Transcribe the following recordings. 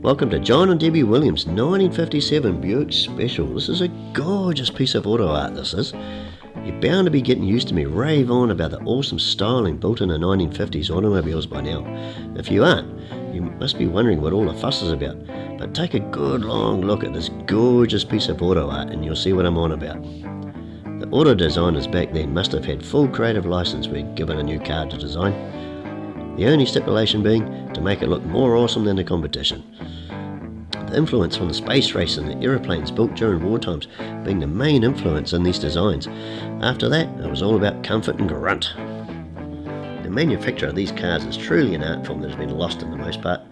Welcome to John and Debbie Williams' 1957 Buick Special. This is a gorgeous piece of auto art, this is. You're bound to be getting used to me rave on about the awesome styling built in the 1950s automobiles by now. If you aren't, you must be wondering what all the fuss is about. But take a good long look at this gorgeous piece of auto art and you'll see what I'm on about. The auto designers back then must have had full creative license when given a new car to design. The only stipulation being to make it look more awesome than the competition. The influence from the space race and the aeroplanes built during war times being the main influence in these designs. After that, it was all about comfort and grunt. The manufacture of these cars is truly an art form that has been lost in the most part.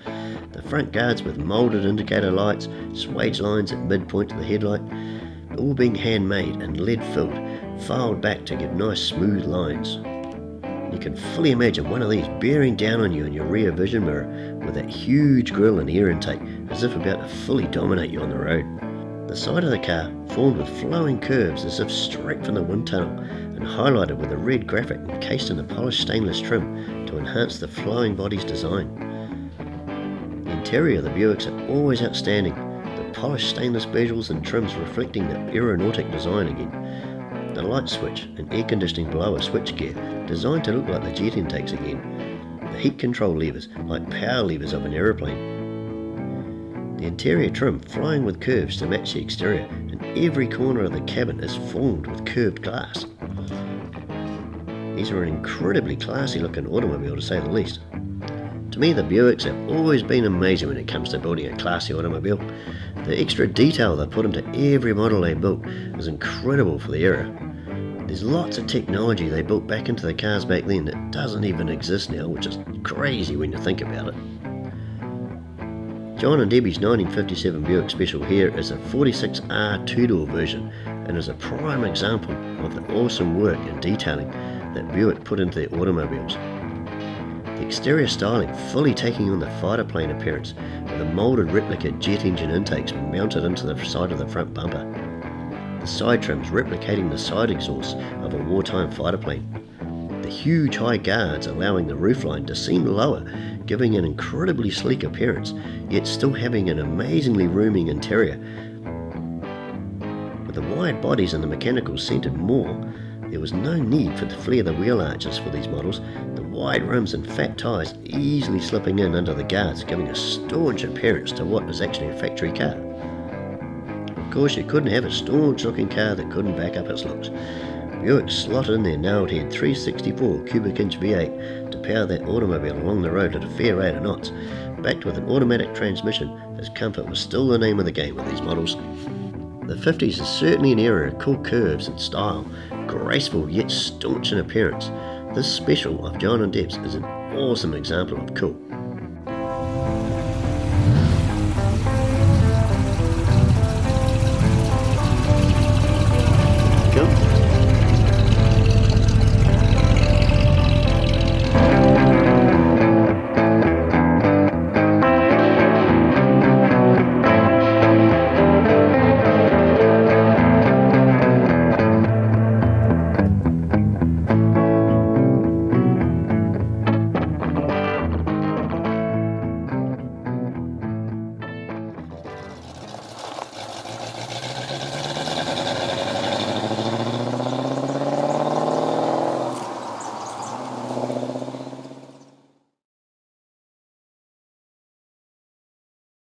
The front guards with moulded indicator lights, swage lines at midpoint to the headlight, all being handmade and lead filled, filed back to give nice smooth lines. You can fully imagine one of these bearing down on you in your rear vision mirror with that huge grille and air intake as if about to fully dominate you on the road. The side of the car formed with flowing curves as if straight from the wind tunnel and highlighted with a red graphic encased in a polished stainless trim to enhance the flowing body's design. The interior of the Buicks are always outstanding, the polished stainless bezels and trims reflecting the aeronautic design again. The light switch and air conditioning blower switchgear designed to look like the jet intakes again. The heat control levers like power levers of an aeroplane. The interior trim flying with curves to match the exterior, and every corner of the cabin is formed with curved glass. These are an incredibly classy looking automobile to say the least. To me, the Buicks have always been amazing when it comes to building a classy automobile. The extra detail they put into every model they built is incredible for the era. There's lots of technology they built back into the cars back then that doesn't even exist now, which is crazy when you think about it. John and Debbie's 1957 Buick Special here is a 46R two-door version and is a prime example of the awesome work and detailing that Buick put into their automobiles. The exterior styling fully taking on the fighter plane appearance with a moulded replica jet engine intakes mounted into the side of the front bumper. The side trims replicating the side exhausts of a wartime fighter plane. The huge high guards allowing the roofline to seem lower, giving an incredibly sleek appearance, yet still having an amazingly roomy interior. With the wide bodies and the mechanicals centered more, there was no need for the flare the wheel arches for these models, the wide rims and fat tyres easily slipping in under the guards, giving a staunch appearance to what was actually a factory car. Of course, you couldn't have a staunch looking car that couldn't back up its looks. Buick slotted in their nailed head 364 cubic inch V8 to power that automobile along the road at a fair rate of knots, backed with an automatic transmission, as comfort was still the name of the game with these models. The 50s is certainly an era of cool curves and style, graceful yet staunch in appearance. This special of John and Deb's is an awesome example of cool.